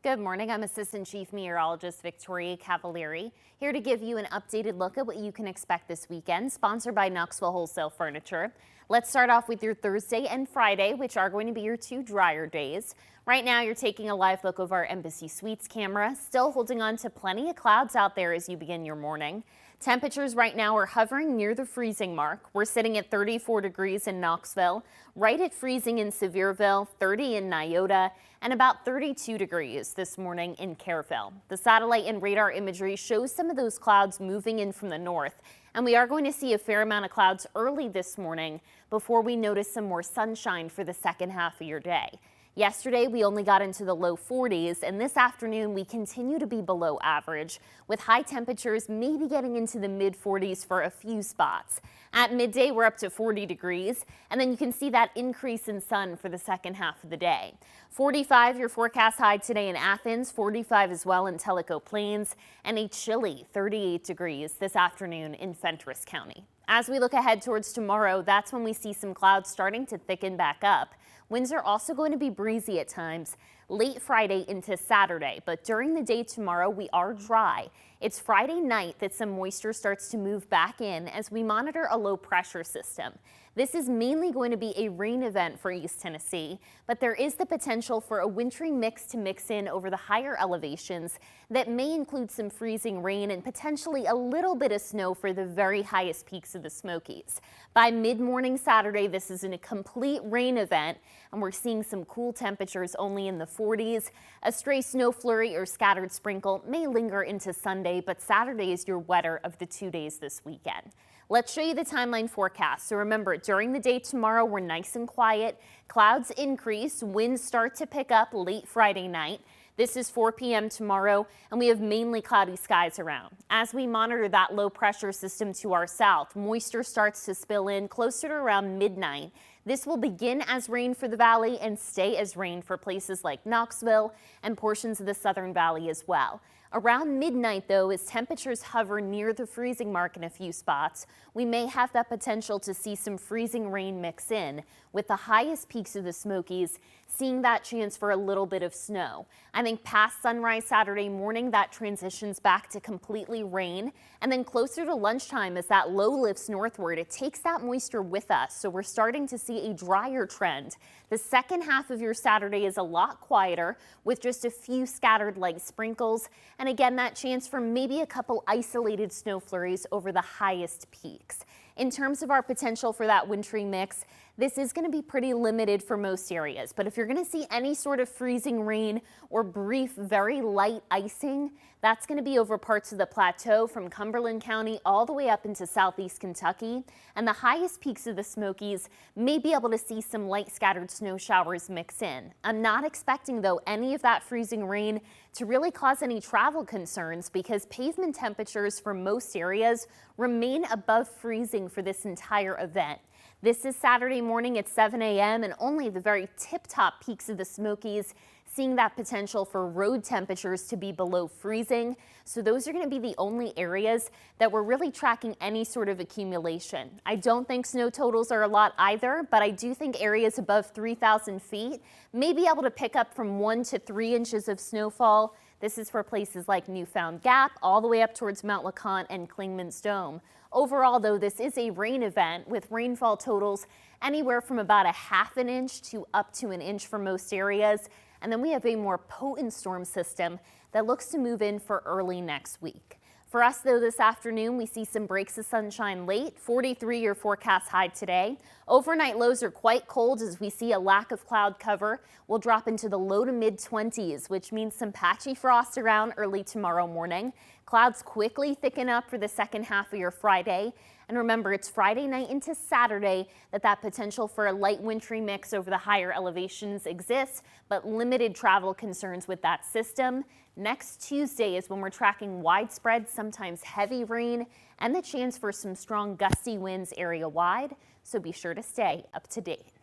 Good morning. I'm Assistant Chief Meteorologist Victoria Cavaliere, here to give you an updated look at what you can expect this weekend, sponsored by Knoxville Wholesale Furniture. Let's start off with your Thursday and Friday, which are going to be your two drier days. Right now, you're taking a live look of our Embassy Suites camera, still holding on to plenty of clouds out there as you begin your morning. Temperatures right now are hovering near the freezing mark. We're sitting at 34 degrees in Knoxville, right at freezing in Sevierville, 30 in Nyota, and about 32 degrees this morning in Kerrville. The satellite and radar imagery shows some of those clouds moving in from the north, and we are going to see a fair amount of clouds early this morning before we notice some more sunshine for the second half of your day. Yesterday, we only got into the low 40s, and this afternoon we continue to be below average, with high temperatures maybe getting into the mid 40s for a few spots. At midday, we're up to 40 degrees, and then you can see that increase in sun for the second half of the day. 45 your forecast high today in Athens, 45 as well in Tellico Plains, and a chilly 38 degrees this afternoon in Fentress County. As we look ahead towards tomorrow, that's when we see some clouds starting to thicken back up. Winds are also going to be breezy at times late Friday into Saturday, but during the day tomorrow we are dry. It's Friday night that some moisture starts to move back in as we monitor a low pressure system. This is mainly going to be a rain event for East Tennessee, but there is the potential for a wintry mix to mix in over the higher elevations that may include some freezing rain and potentially a little bit of snow for the very highest peaks of the Smokies. By mid-morning Saturday, this is a complete rain event, and we're seeing some cool temperatures only in the 40s. A stray snow flurry or scattered sprinkle may linger into Sunday, but Saturday is your wetter of the 2 days this weekend. Let's show you the timeline forecast. So remember, during the day tomorrow, we're nice and quiet. Clouds increase, winds start to pick up late Friday night. This is 4 p.m. tomorrow, and we have mainly cloudy skies around. As we monitor that low pressure system to our south, moisture starts to spill in closer to around midnight. This will begin as rain for the valley and stay as rain for places like Knoxville and portions of the Southern Valley as well. Around midnight, though, as temperatures hover near the freezing mark in a few spots, we may have that potential to see some freezing rain mix in, with the highest peaks of the Smokies seeing that chance for a little bit of snow. I think past sunrise Saturday morning, that transitions back to completely rain, and then closer to lunchtime as that low lifts northward, it takes that moisture with us, so we're starting to see a drier trend. The second half of your Saturday is a lot quieter, with just a few scattered light sprinkles, and again, that chance for maybe a couple isolated snow flurries over the highest peaks. In terms of our potential for that wintry mix, this is going to be pretty limited for most areas, but if you're going to see any sort of freezing rain or brief, very light icing, that's going to be over parts of the plateau from Cumberland County all the way up into southeast Kentucky, and the highest peaks of the Smokies may be able to see some light scattered snow showers mix in. I'm not expecting, though, any of that freezing rain to really cause any travel concerns because pavement temperatures for most areas remain above freezing for this entire event. This is Saturday morning at 7 a.m. and only the very tip-top peaks of the Smokies seeing that potential for road temperatures to be below freezing. So those are going to be the only areas that we're really tracking any sort of accumulation. I don't think snow totals are a lot either, but I do think areas above 3,000 feet may be able to pick up from 1 to 3 inches of snowfall. This is for places like Newfound Gap, all the way up towards Mount LeConte and Clingman's Dome. Overall, though, this is a rain event with rainfall totals anywhere from about a ½ an inch to up to an inch for most areas. And then we have a more potent storm system that looks to move in for early next week. For us, though, this afternoon, we see some breaks of sunshine late. 43 your forecast high today. Overnight lows are quite cold as we see a lack of cloud cover. We'll drop into the low to mid 20s, which means some patchy frost around early tomorrow morning. Clouds quickly thicken up for the second half of your Friday. And remember, it's Friday night into Saturday that potential for a light wintry mix over the higher elevations exists, but limited travel concerns with that system. Next Tuesday is when we're tracking widespread, sometimes heavy rain and the chance for some strong gusty winds area-wide, so be sure to stay up to date.